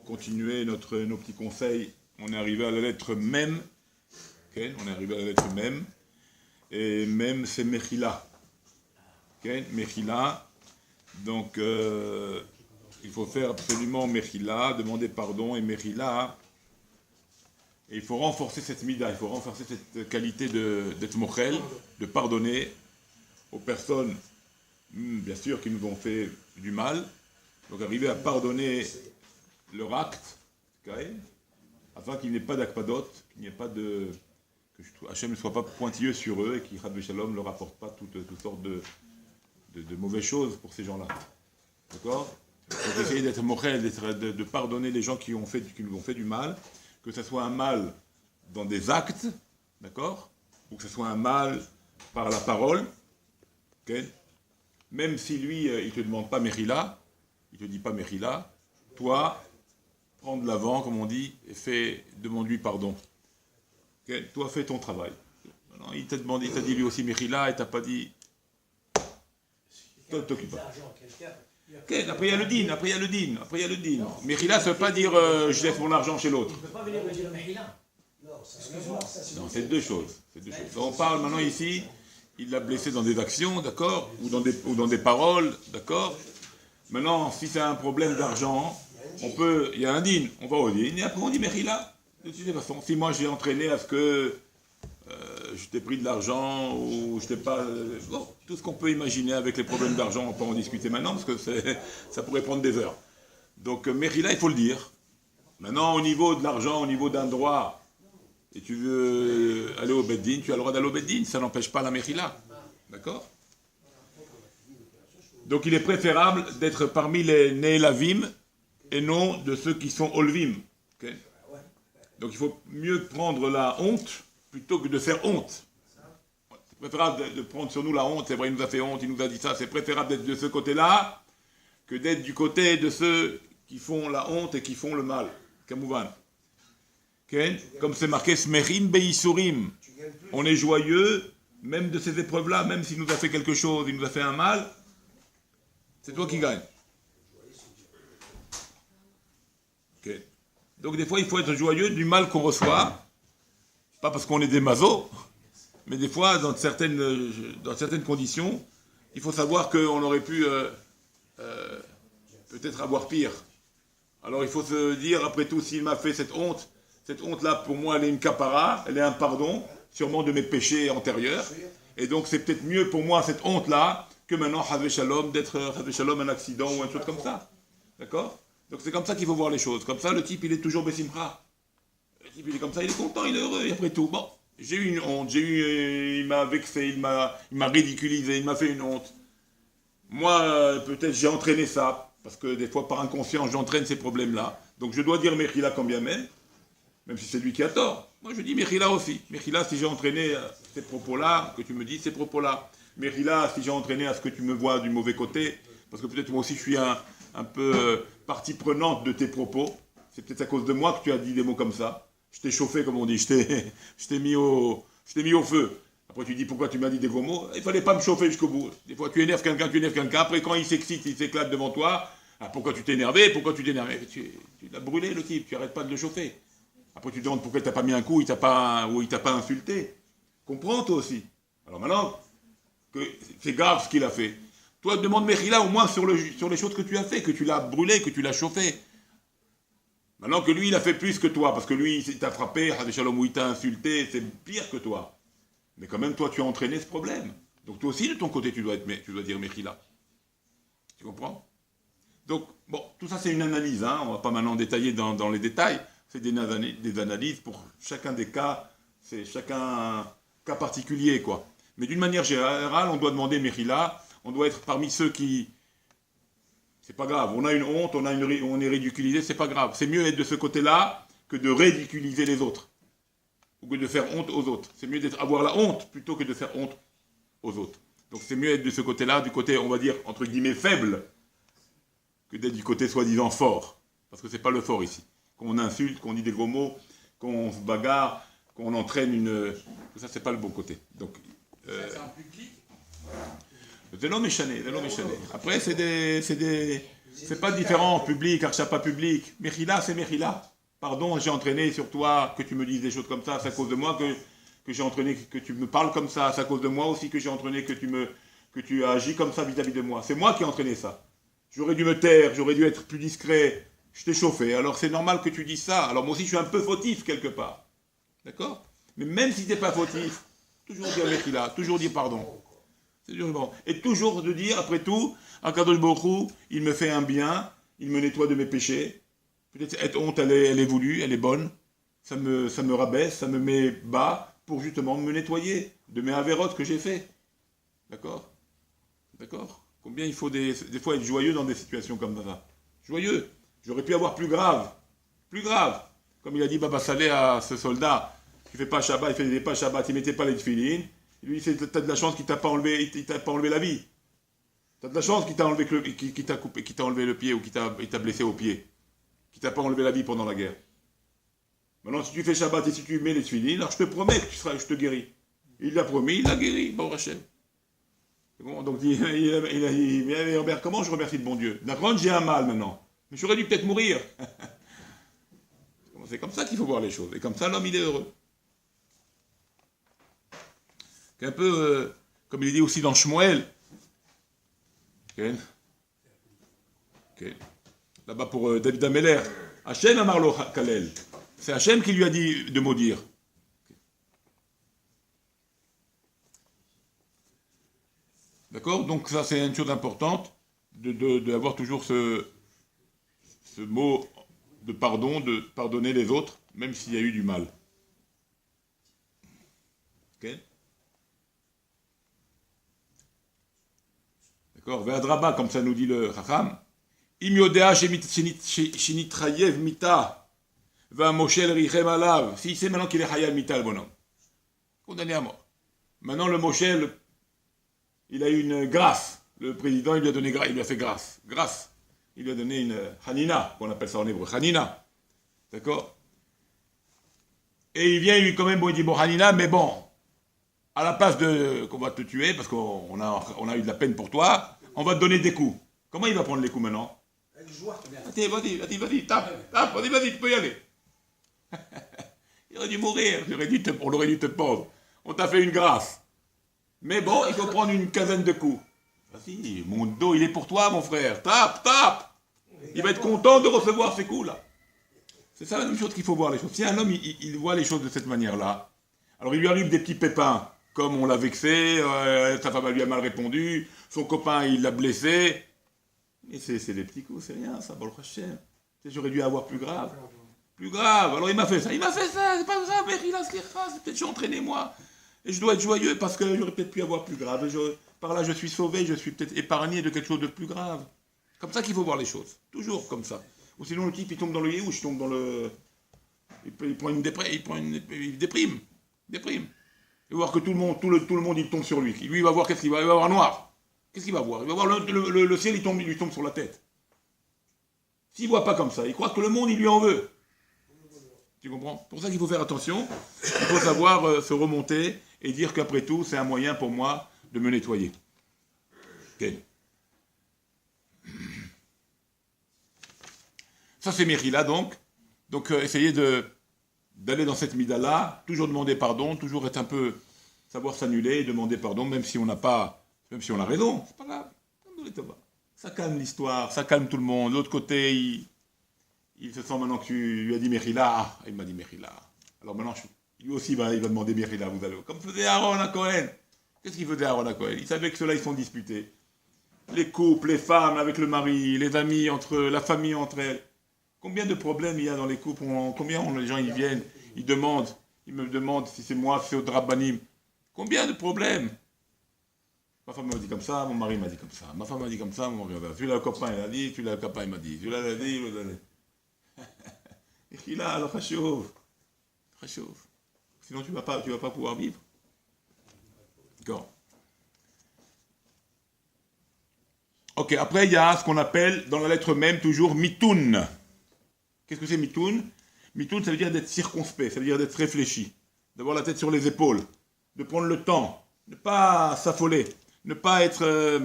continuer nos petits conseils. On est arrivé à la lettre Mem. Okay, on est arrivé à la lettre Mem. Et Mem, c'est Mechila. Okay, Mechila. Donc, il faut faire absolument Mechila, demander pardon et Mechila. Et il faut renforcer cette mida, il faut renforcer cette qualité d'être mochel, de pardonner aux personnes, bien sûr, qui nous ont fait du mal. Donc arriver à pardonner leur acte, afin qu'il n'y ait pas d'akpadot, qu'il n'y ait pas que Hachem ne soit pas pointilleux sur eux et qu'il ne leur apporte pas toutes sortes de mauvaises choses pour ces gens-là. D'accord? Donc essayer d'être mochel, de pardonner les gens qui nous ont fait du mal, que ce soit un mal dans des actes, d'accord? Ou que ce soit un mal par la parole, okay? Même si lui, il ne te demande pas Mechila, il ne te dit pas Mechila, toi, prends de l'avant, comme on dit, et demande-lui pardon. Okay? Toi, fais ton travail. Non, il t'a dit lui aussi Mechila, et t'a pas dit... Toi, t'occupe pas. Okay, après il y a le din, Mechila, ça ne veut pas dire je laisse mon argent chez l'autre. Il ne peut pas venir me dire Mechila. Non, c'est deux choses. Donc, on parle maintenant ici, il l'a blessé dans des actions, d'accord, ou dans des paroles, d'accord. Maintenant, si c'est un problème d'argent, il y a un din, on va au din, et après on dit Mechila. De toute façon, si moi j'ai entraîné à ce que je t'ai pris de l'argent, ou je t'ai pas... bon, tout ce qu'on peut imaginer avec les problèmes d'argent, on peut en discuter maintenant, parce que ça pourrait prendre des heures. Donc, Mechila, il faut le dire. Maintenant, au niveau de l'argent, au niveau d'un droit, et tu veux aller au Beddin, tu as le droit d'aller au Beddin, ça n'empêche pas la Mechila. D'accord? Donc, il est préférable d'être parmi les Neelavim, et non de ceux qui sont Olvim. Okay? Donc, il faut mieux prendre la honte, plutôt que de faire honte. C'est préférable de prendre sur nous la honte, c'est vrai, il nous a fait honte, il nous a dit ça, c'est préférable d'être de ce côté-là, que d'être du côté de ceux qui font la honte et qui font le mal. Kamouvan. Okay? Comme c'est marqué, Smerim Beisurim. On est joyeux, même de ces épreuves-là, même s'il nous a fait quelque chose, il nous a fait un mal, c'est toi qui gagnes. Okay. Donc des fois, il faut être joyeux du mal qu'on reçoit, pas parce qu'on est des mazos, mais des fois, dans certaines conditions, il faut savoir qu'on aurait pu peut-être avoir pire. Alors il faut se dire, après tout, s'il m'a fait cette honte-là, pour moi, elle est une kapara, elle est un pardon, sûrement de mes péchés antérieurs. Et donc c'est peut-être mieux pour moi, cette honte-là, que maintenant, Hazve Shalom, d'être Hazve Shalom, un accident ou un chose comme ça. D'accord? Donc c'est comme ça qu'il faut voir les choses. Comme ça, le type, il est toujours Bessimcha. Le type, il est comme ça, il est content, il est heureux, et après tout, bon, j'ai eu une honte, il m'a vexé, il m'a ridiculisé, il m'a fait une honte. Moi, peut-être j'ai entraîné ça, parce que des fois, par inconscience, j'entraîne ces problèmes-là. Donc je dois dire Mechila quand bien même si c'est lui qui a tort. Moi, je dis Mechila aussi. Mechila, si j'ai entraîné ces propos-là, que tu me dis, ces propos-là. Mechila, si j'ai entraîné à ce que tu me vois du mauvais côté, parce que peut-être moi aussi, je suis un peu partie prenante de tes propos. C'est peut-être à cause de moi que tu as dit des mots comme ça. Je t'ai chauffé, comme on dit, je t'ai mis au feu. Après, tu dis, pourquoi tu m'as dit des gros mots? Il ne fallait pas me chauffer jusqu'au bout. Des fois, tu énerves quelqu'un. Après, quand il s'excite, il s'éclate devant toi. Ah, pourquoi tu t'es énervé? Tu l'as brûlé, le type. Tu n'arrêtes pas de le chauffer. Après, tu te demandes pourquoi il t'a pas mis un coup, il t'a pas insulté. Comprends, toi aussi. Alors maintenant, que c'est grave ce qu'il a fait. Toi, demande Mechila au moins sur les choses que tu as fait, que tu l'as brûlé, que tu l'as chauffé. Maintenant que lui, il a fait plus que toi, parce que lui, il t'a frappé, ou il t'a insulté, c'est pire que toi. Mais quand même, toi, tu as entraîné ce problème. Donc toi aussi, de ton côté, tu dois dire Mechila. Tu comprends? Donc, bon, tout ça, c'est une analyse. Hein. On ne va pas maintenant détailler dans les détails. C'est des analyses pour chacun des cas. C'est chacun un cas particulier, quoi. Mais d'une manière générale, on doit demander Mechila. On doit être parmi ceux qui... C'est pas grave, on a une honte, on est ridiculisé, c'est pas grave. C'est mieux d'être de ce côté-là que de ridiculiser les autres. Ou que de faire honte aux autres. C'est mieux d'avoir la honte plutôt que de faire honte aux autres. Donc c'est mieux d'être de ce côté-là, du côté, on va dire, entre guillemets, faible, que d'être du côté soi-disant fort. Parce que c'est pas le fort ici. Qu'on insulte, qu'on dit des gros mots, qu'on se bagarre, qu'on entraîne une... Tout ça, c'est pas le bon côté. Donc... c'est un public. De l'homme échané. Après, c'est des C'est pas différent, public, archa pas public. Mechila, c'est Mechila. Pardon, j'ai entraîné sur toi que tu me dises des choses comme ça, c'est à cause de moi que j'ai entraîné que tu me parles comme ça, c'est à cause de moi aussi que j'ai entraîné que tu as agi comme ça vis-à-vis de moi. C'est moi qui ai entraîné ça. J'aurais dû me taire, j'aurais dû être plus discret. Je t'ai chauffé, alors c'est normal que tu dises ça. Alors moi aussi je suis un peu fautif quelque part. D'accord? Mais même si tu n'es pas fautif, toujours dire Mechila, toujours dire pardon. C'est toujours bon. Et toujours de dire, après tout, Akadosh Baruch Hu, il me fait un bien, il me nettoie de mes péchés. Peut-être cette honte, elle est voulue, elle est bonne. Ça me rabaisse, ça me met bas pour justement me nettoyer de mes avérotes que j'ai fait. D'accord? D'accord? Combien il faut des fois être joyeux dans des situations comme ça? Joyeux. J'aurais pu avoir plus grave. Plus grave. Comme il a dit Baba Saleh à ce soldat qui ne fait pas Shabbat, il ne faisait pas Shabbat, il ne mettait pas les tefilines. Lui, t'as de la chance qu'il t'a pas enlevé, il t'a pas enlevé la vie. T'as de la chance qu'il t'a enlevé, qu'il t'a coupé, qu'il t'a enlevé le pied ou qu'il t'a blessé au pied. Qu'il t'a pas enlevé la vie pendant la guerre. Maintenant, si tu fais Shabbat et si tu mets les tefilines, alors je te promets que je te guéris. Il l'a promis, il l'a guéri, bon Rachel. Bon, donc il a dit, Robert, comment je remercie le bon Dieu? D'accord, j'ai un mal maintenant. Mais j'aurais dû peut-être mourir. C'est comme ça qu'il faut voir les choses. Et comme ça, l'homme, il est heureux. Un peu, comme il est dit aussi dans Shmuel. Okay. Okay. Là-bas pour David Ameller. Hachem Amarlo Kalel. C'est Hachem qui lui a dit de maudire. D'accord? Donc ça, c'est une chose importante, d'avoir toujours ce mot de pardon, de pardonner les autres, même s'il y a eu du mal. Ok? D'accord? Ve'adraba, comme ça nous dit le Chacham. Im yodea shenitrayev mita, ve'amoshel richem alav. S'il sait maintenant qu'il est hayal mita, le bonhomme. Condamné à mort. Maintenant, le Moshel, il a eu une grâce. Le président, il lui a donné grâce, il lui a fait grâce. Grâce. Il lui a donné une Hanina, qu'on appelle ça en hébreu. Hanina. D'accord? Et il vient, lui, quand même, bon, il dit, bon, Hanina, mais bon, à la place qu'on va te tuer, parce qu'on a eu de la peine pour toi, on va te donner des coups. Comment il va prendre les coups maintenant? Avec joie, vas-y, tape, vas-y, tu peux y aller. Il aurait dû mourir, on aurait dû te pendre. On t'a fait une grâce. Mais bon, il faut prendre une quinzaine de coups. Vas-y, mon dos, il est pour toi, mon frère. Tape. Il va être content de recevoir ces coups-là. C'est ça la même chose qu'il faut voir les choses. Si un homme, il voit les choses de cette manière-là, alors il lui arrive des petits pépins, comme on l'a vexé, sa femme lui a mal répondu, son copain, il l'a blessé. Et c'est des petits coups, c'est rien, ça, Baruch Hashem. J'aurais dû avoir plus grave. Plus grave. Alors il m'a fait ça, c'est pas grave, mais il a ce qu'il fait, c'est peut-être j'ai entraîné moi. Et je dois être joyeux parce que j'aurais peut-être pu avoir plus grave. Par là, je suis sauvé, je suis peut-être épargné de quelque chose de plus grave. Comme ça qu'il faut voir les choses. Toujours comme ça. Ou sinon, le type, il tombe dans le yéhouch, il tombe dans le... Il prend une déprime. Il déprime. Il va voir que tout le monde, il tombe sur lui. Lui, il va voir qu'est-ce qu'il va... Il va voir noir. Qu'est-ce qu'il va voir? Il va voir le ciel, il lui tombe sur la tête. S'il ne voit pas comme ça, il croit que le monde, il lui en veut. Tu comprends? C'est pour ça qu'il faut faire attention. Il faut savoir se remonter et dire qu'après tout, c'est un moyen pour moi de me nettoyer. Ok. Ça, c'est Mechila, donc. Donc, essayez d'aller dans cette mida-là, toujours demander pardon, toujours être un peu, savoir s'annuler et demander pardon, même si on n'a pas, même si on a raison. C'est pas grave. Ça calme l'histoire, ça calme tout le monde. De l'autre côté, il se sent maintenant que tu lui as dit Mechila. Ah, il m'a dit Mechila. Alors maintenant, lui aussi, il va demander Mechila, vous allez. Comme faisait Aaron à Cohen. Qu'est-ce qu'il faisait Aaron à Cohen? Il savait que ceux-là, ils sont disputés. Les couples, les femmes avec le mari, les amis, la famille entre elles. Combien de problèmes il y a dans les couples? Les gens, ils viennent, ils me demandent si c'est moi, si c'est au Drabanim. Combien de problèmes? Ma femme m'a dit comme ça, mon mari m'a dit comme ça. Ma femme m'a dit comme ça, mon mari m'a dit. Celui-là, le copain, il a dit, celui-là, le copain, il m'a dit. Celui-là, il a dit, celui-là, il a dit. Et qui là, alors, chauffe. Sinon, tu vas pas pouvoir vivre. D'accord. Ok, après, il y a ce qu'on appelle, dans la lettre même, toujours mitoun. Qu'est-ce que c'est mitoun? Mitoun, ça veut dire d'être circonspect, ça veut dire d'être réfléchi, d'avoir la tête sur les épaules, de prendre le temps, ne pas s'affoler, ne pas être...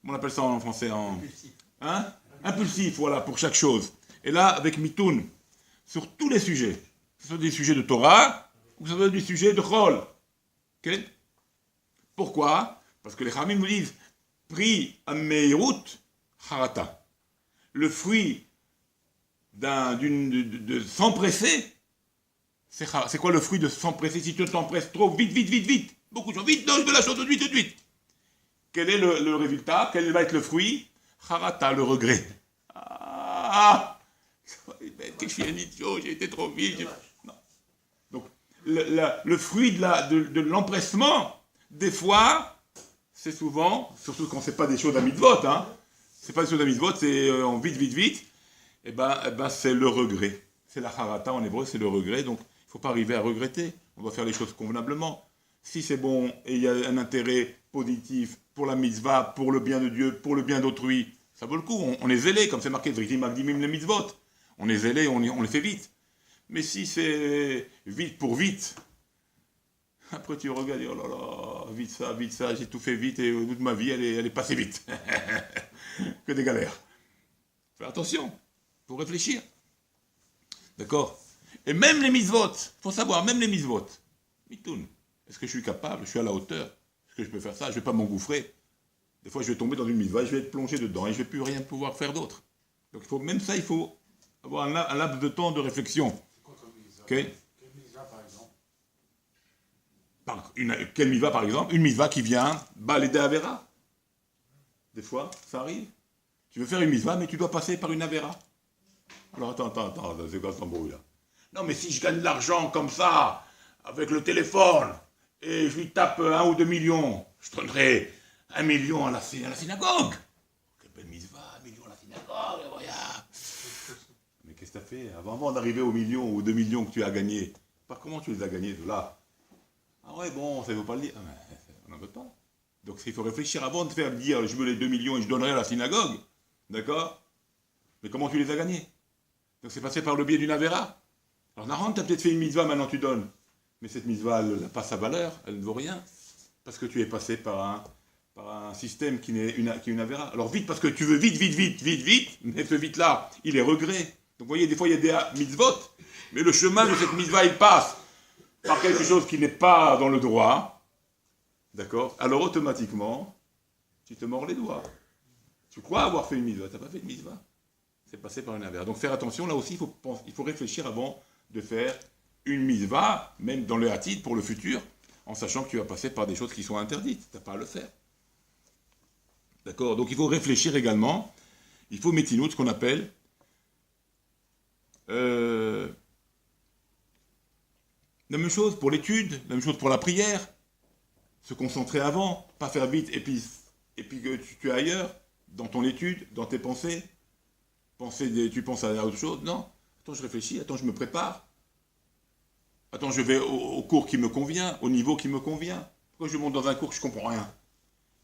on appelle ça en français, hein? Impulsif, voilà, pour chaque chose. Et là, avec Mitoun, sur tous les sujets, que ce soit des sujets de Torah, ou que ce soit des sujets de Chol. Okay? Pourquoi? Parce que les Khamim nous disent, Pri Ameirut Harata. Le fruit de s'empresser, c'est quoi le fruit de s'empresser? Si tu t'empresses trop, vite, vite, vite, vite, beaucoup de choses, vite, non, je veux la chose tout de suite, tout de suite. Quel est le résultat? Quel va être le fruit? Harata, le regret. Ah, je suis un idiot, j'ai été trop vite. Non. Donc, le fruit de l'empressement, des fois, c'est souvent, surtout quand c'est pas des choses à mitzvot, hein, c'est pas des choses à mitzvot, c'est en vite, vite, vite, et ben c'est le regret. C'est la harata en hébreu, c'est le regret, donc il ne faut pas arriver à regretter, on doit faire les choses convenablement. Si c'est bon et il y a un intérêt positif pour la mitzvah, pour le bien de Dieu, pour le bien d'autrui, ça vaut le coup, on est zélé, comme c'est marqué, Vritim Magdimim le mitzvot, on est zélé, on les fait vite. Mais si c'est vite pour vite, après tu regardes, oh là là, vite ça, j'ai tout fait vite et au bout de ma vie, elle est passée vite. Que des galères. Fais attention, faut réfléchir. D'accord? Et même les mitzvot, faut savoir, même les mitzvot, mitoun, est-ce que je suis capable, je suis à la hauteur, est-ce que je peux faire ça, je ne vais pas m'engouffrer. Des fois, je vais tomber dans une mitzvah, je vais être plongé dedans et je ne vais plus rien pouvoir faire d'autre. Donc même ça, il faut avoir un laps de temps de réflexion. C'est quoi comme mitzvah? Okay? Quelle mitzvah, par exemple? Quelle mitzvah, par exemple? Une mitzvah qui vient balader Avera. Des fois, ça arrive. Tu veux faire une mitzvah, mais tu dois passer par une Avera. Alors attends, c'est quoi ce embrouille là? Non, mais si je gagne de l'argent comme ça, avec le téléphone, et je lui tape 1 ou 2 millions, je donnerai 1 million à la synagogue. Quelle belle mitzvah, 1 million à la synagogue, regarde. Mais qu'est-ce que tu as fait? Avant d'arriver aux millions ou 2 millions que tu as gagnés, par comment tu les as gagnés de là? Ah ouais, bon, ça ne veut pas le dire. On n'en veut pas. Donc il faut réfléchir avant de faire dire je veux les 2 millions et je donnerai à la synagogue. D'accord? Mais comment tu les as gagnés? Donc c'est passé par le biais d'une Avera. Alors Naran, tu as peut-être fait une mitzvah, maintenant tu donnes. Mais cette mitzvah, elle n'a pas sa valeur, elle ne vaut rien. Parce que tu es passé par un système qui est une Avera. Alors vite, parce que tu veux vite, mais ce vite-là, il est regret. Donc vous voyez, des fois il y a des mitzvot, mais le chemin de cette mitzvah, il passe par quelque chose qui n'est pas dans le droit. D'accord? Alors automatiquement, tu te mords les doigts. Tu crois avoir fait une mitzvah, tu n'as pas fait de mitzvah. C'est passé par une Avera. Donc faire attention, là aussi, il faut réfléchir avant de faire une mitzvah, même dans le hatid, pour le futur, en sachant que tu vas passer par des choses qui sont interdites. Tu n'as pas à le faire. D'accord? Donc il faut réfléchir également. Il faut métinout, ce qu'on appelle la même chose pour l'étude, la même chose pour la prière. Se concentrer avant, pas faire vite, et puis que tu es ailleurs, dans ton étude, dans tes pensées. Tu penses à autre chose? Non. Attends, je réfléchis, attends, je me prépare. Attends, je vais au cours qui me convient, au niveau qui me convient. Pourquoi je monte dans un cours que je ne comprends rien?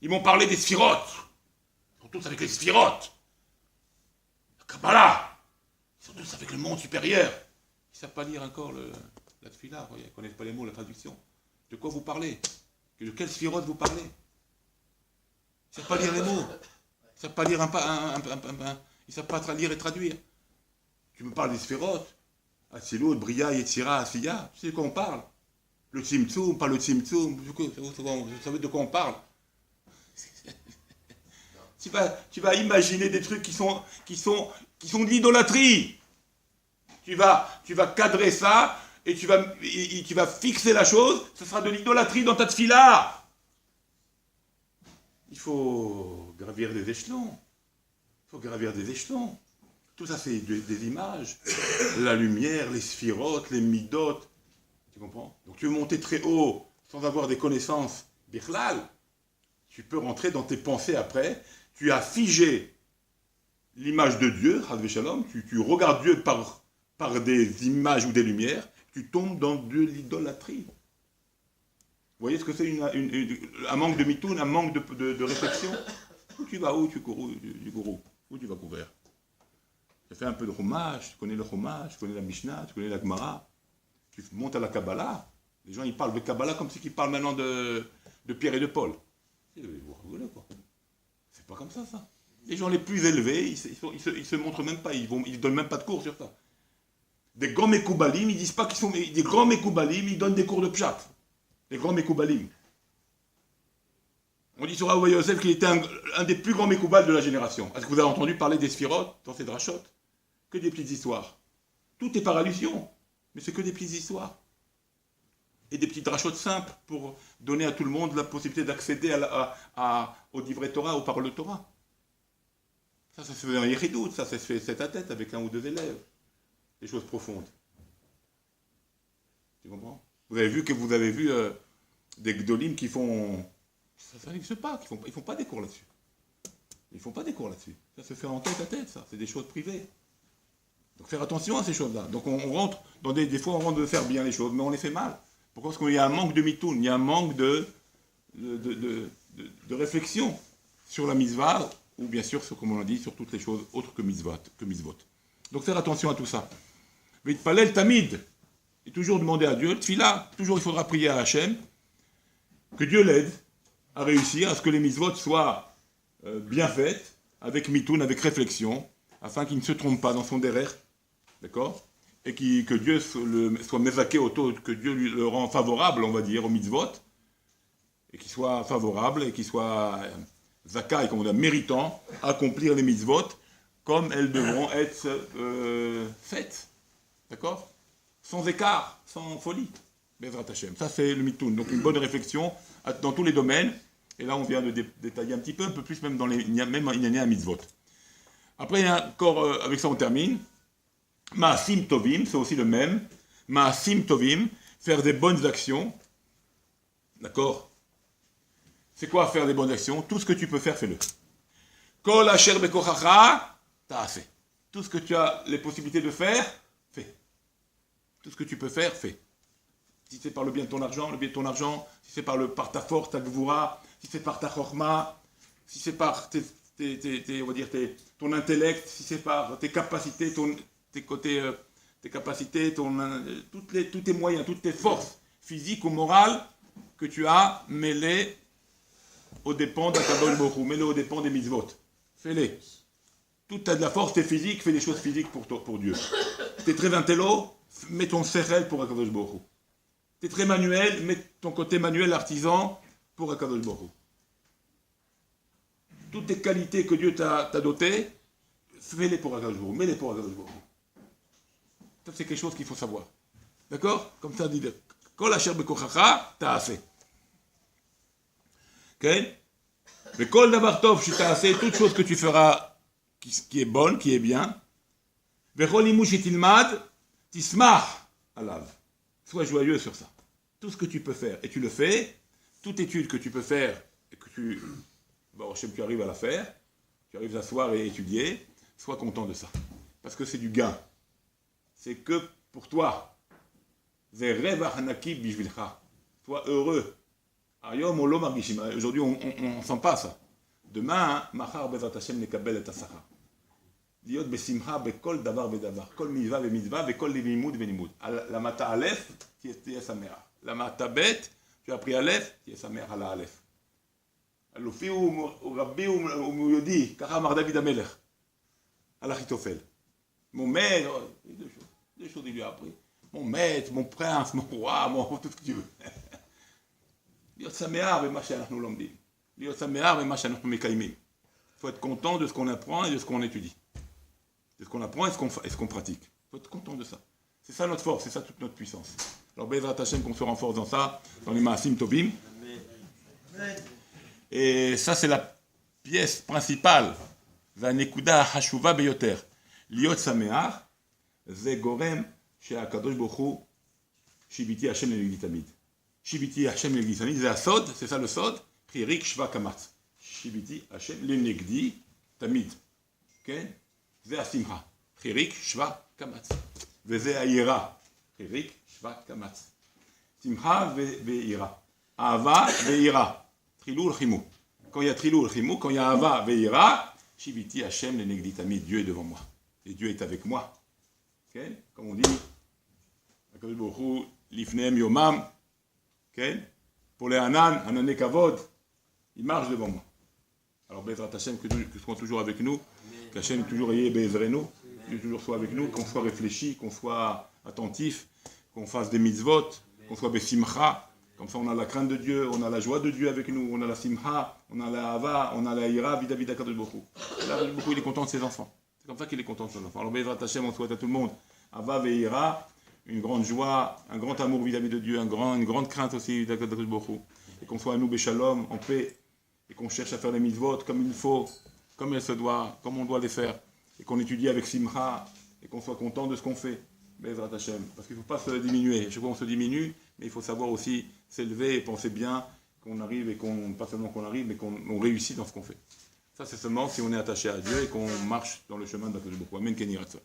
Ils m'ont parlé des sphirotes. Ils sont tous avec les sphirotes. La Kabbalah. Ils sont tous avec le monde supérieur. Ils ne savent pas lire encore la tefila, ils ne connaissent pas les mots, la traduction. De quoi vous parlez? De quelle sphirote vous parlez? Ils ne savent pas lire les mots. Ils ne savent pas lire ils ne savent pas lire et traduire. Tu me parles des sphirotes. Atzilut, Bria, Yetzira, Asiya. Tu sais de quoi on parle? Le Tzimtzum, pas le Tzimtzum. Vous savez de quoi on parle? Tu vas imaginer des trucs qui sont de l'idolâtrie. Tu vas cadrer ça et tu vas fixer la chose. Ce sera de l'idolâtrie dans ta tefila. Il faut gravir des échelons. Tout ça, c'est des images. La lumière, les sphirotes, les midot. Tu comprends? Donc tu veux monter très haut sans avoir des connaissances bichlal. Tu peux rentrer dans tes pensées après. Tu as figé l'image de Dieu, Shalom. Tu regardes Dieu par des images ou des lumières. Tu tombes dans de l'idolâtrie. Vous voyez ce que c'est un manque de mitoun, un manque de réflexion? Où tu vas? Où tu cours du gourou? Où tu vas couvrir? Tu fais un peu de Chumash, tu connais le Chumash, tu connais la Mishnah, tu connais la Gemara. Tu montes à la Kabbalah. Les gens, ils parlent de Kabbalah comme s'ils parlent maintenant de Pierre et de Paul. Vous rigolez, quoi. C'est pas comme ça, ça. Les gens les plus élevés, ils se montrent même pas, ils donnent même pas de cours sur ça. Des grands Mekoubalim, ils disent pas qu'ils sont des grands Mekoubalim, ils donnent des cours de pshat. Les grands Mekoubalim. On dit sur Rav Yosef qu'il était un des plus grands Mekoubal de la génération. Est-ce que vous avez entendu parler des Sphirot dans ces drachot? Que des petites histoires. Tout est par allusion, mais c'est que des petites histoires. Et des petites drachot simples pour donner à tout le monde la possibilité d'accéder au divrei Torah, aux paroles de Torah. Ça se fait en Yeridout, ça se fait tête à tête avec un ou deux élèves. Des choses profondes. Tu comprends? Vous avez vu des Gdolim qui font... Ça n'existe pas, ils font pas des cours là-dessus. Ils font pas des cours là-dessus. Ça se fait en tête à tête, ça. C'est des choses privées. Donc faire attention à ces choses-là. Donc on rentre, des fois on rentre de faire bien les choses, mais on les fait mal. Pourquoi? Parce qu'il y a un manque de mitoun, il y a un manque de réflexion sur la mitzvah, ou bien sûr, comme on l'a dit, sur toutes les choses autres que mitzvot. Donc faire attention à tout ça. Vitpalel tamid, et toujours demander à Dieu, tfila, toujours il faudra prier à Hachem, que Dieu l'aide à réussir, à ce que les mitzvot soient bien faites, avec mitoun, avec réflexion, afin qu'il ne se trompe pas dans son derrière, d'accord? Et que Dieu soit mévaqué que Dieu le rend favorable, on va dire, aux mitzvot, et qu'il soit favorable, et qu'il soit zakai, comme on dit, méritant, à accomplir les mitzvot, comme elles devront être faites, d'accord? Sans écart, sans folie. Bezrat Hashem. Ça, c'est le mitoun. Donc, une bonne réflexion dans tous les domaines. Et là, on vient de détailler un peu plus, même dans même une année à mitzvot. Après, il y a encore, avec ça, on termine. Ma'asim tovim, c'est aussi le même. Ma'asim tovim, faire des bonnes actions. D'accord? C'est quoi faire des bonnes actions? Tout ce que tu peux faire, fais-le. Kol asher bekochacha, ta'aseh. Tout ce que tu as les possibilités de faire, fais. Tout ce que tu peux faire, fais. Si c'est par le bien de ton argent, si c'est par ta force, ta gvoura, si c'est par ta chorma, si c'est par ton intellect, si c'est par tes capacités, tous tes moyens, toutes tes forces physiques ou morales que tu as mêlées aux dépens d'Akadosh Baruch Hu, mêlées aux dépens des mitzvot. Fais-les. Toute ta de la force, t'es physique, fais des choses physiques pour Dieu. T'es très intello, mets ton sérel pour Akadosh Baruch Hu. T'es très manuel, mets ton côté manuel artisan pour Akadosh Baruch Hu. Toutes tes qualités que Dieu t'a dotées, fais-les pour Akadosh Baruch Hu, mets-les pour Akadosh Baruch Hu. Ça, c'est quelque chose qu'il faut savoir. D'accord? Comme ça, dit Kol asher bekochacha, ta'aseh. Ok? Le Kol davar tov ta'aseh, toute chose que tu feras qui est bonne, qui est bien. Vechol imush tilmad, tismach alav. Sois joyeux sur ça. Tout ce que tu peux faire, et tu le fais, toute étude que tu peux faire, et que tu arrives à la faire, tu arrives à t'asseoir et étudier, sois content de ça. Parce que c'est du gain. C'est que pour toi. Sois heureux. Aujourd'hui, on ne sent pas ça. Demain, Machar Bezat Hashem nekabel et asachar. להיות בשמחה בכל דבר ודבר, כל מצווה ומצווה וכל לימוד ולימוד. למדת א', תהיה שמח. למדת ב', tu as appris א', תהיה שמח על הא'. אלופי ורבי ומיודי, ככה אמר דוד המלך, על אחיתופל. Mon maître, deux choses il lui a appris. Mon maître, mon prince, mon roi, tout ce que tu veux. להיות שמח במה שאנחנו לומדים. להיות שמח במה שאנחנו מקיימים. Il faut être content de ce qu'on apprend et de ce qu'on étudie. De ce qu'on apprend et ce qu'on pratique. Il faut être content de ça. C'est ça notre force, c'est ça toute notre puissance. Alors, Bezrat Hashem, qu'on se renforce dans ça, dans les Maasim Tovim. Et ça, c'est la pièce principale. Vanekuda Hashuva Beyoter. Liot Sameach, Ze Gorem, chez Akadosh Baruch Hu, Shibiti Hashem Lenegdi Tamid. Shibiti Hashem Lenegdi Tamid, c'est la sod, c'est ça le sod, Chirik Shva Kamatz. Shibiti Hashem Lenegdi Tamid. Ok? זה השמחה, חיריק, שווה, קמץ. וזה היראה, חיריק, שווה, קמץ. שמחה ויראה. אהבה ויראה. תחילו ולחימו. Quand il y a trilou ולחימו, quand il y a אהבה ויראה, שיביתי השם לנגדי תמיד. Dieu est devant moi. Et Dieu est avec moi. Okay? Comme on dit, הקדוש ברוך הוא לפניהם יומם. Okay? Pour les Hanan, Hanané Kavod, il marche devant moi. Alors Bezrat Hashem, que soit toujours avec nous, qu'Hachem toujours y ait Bezrenu, que toujours soit avec nous, qu'on soit réfléchi, qu'on soit attentif, qu'on fasse des mitzvot, qu'on soit besimcha. Comme ça, on a la crainte de Dieu, on a la joie de Dieu avec nous, on a la simcha, on a la hava, on a la ira vis-à-vis d'Akadosh Baruch Hu. Akadosh Baruch Hu, il est content de ses enfants. C'est comme ça qu'il est content de ses enfants. Alors Bezrat Hashem, on souhaite à tout le monde hava et ira, une grande joie, un grand amour vis-à-vis de Dieu, une grande crainte aussi d'Akadosh Baruch Hu. Et qu'on soit à nous beshalom, en paix, et qu'on cherche à faire les mitzvot comme il faut, comme elles se doit, comme on doit les faire, et qu'on étudie avec simcha, et qu'on soit content de ce qu'on fait. Bezrat Hashem. Parce qu'il ne faut pas se diminuer. Je vois qu'on se diminue, mais il faut savoir aussi s'élever et penser bien qu'on arrive et pas seulement qu'on arrive, mais qu'on réussit dans ce qu'on fait. Ça, c'est seulement si on est attaché à Dieu et qu'on marche dans le chemin de la Amen Kenny Ratson.